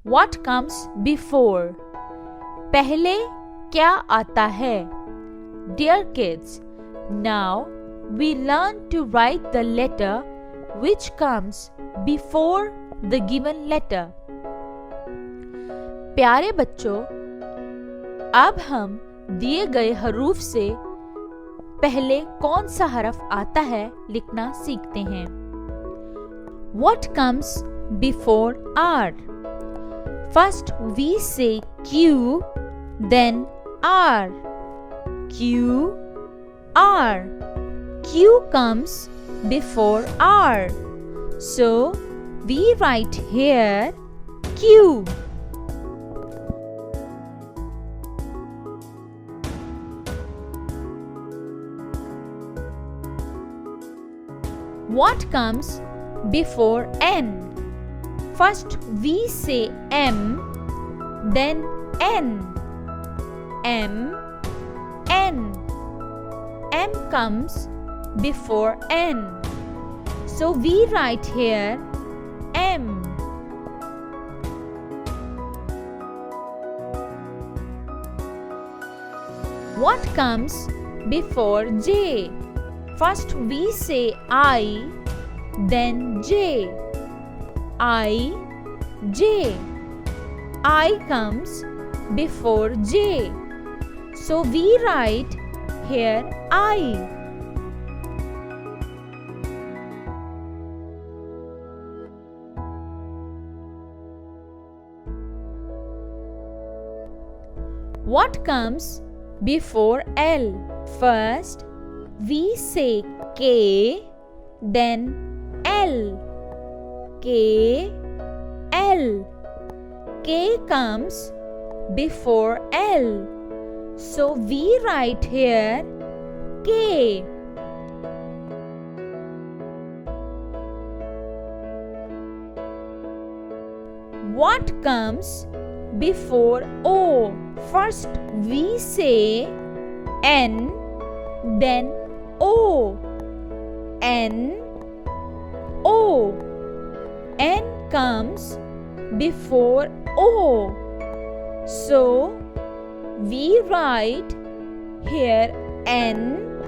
What comes before? पहले क्या आता है? Dear kids, now we learn to write the letter which comes before the given letter. प्यारे बच्चों, अब हम दिए गए हरूफ से पहले कौन सा हरफ आता है लिखना सीखते हैं. What comes before R? First we say Q, then R. Q, R. Q comes before R. So we write here Q. What comes before N? First we say M, then N. M, N. M comes before N. So we write here M. What comes before J? First we say I, then J. I, J. I comes before J. So we write here I. What comes before L? First we say K, then L. K, L. K comes before L. So we write here K. What comes before O? First we say N, then O. N, O. N comes before O. So we write here N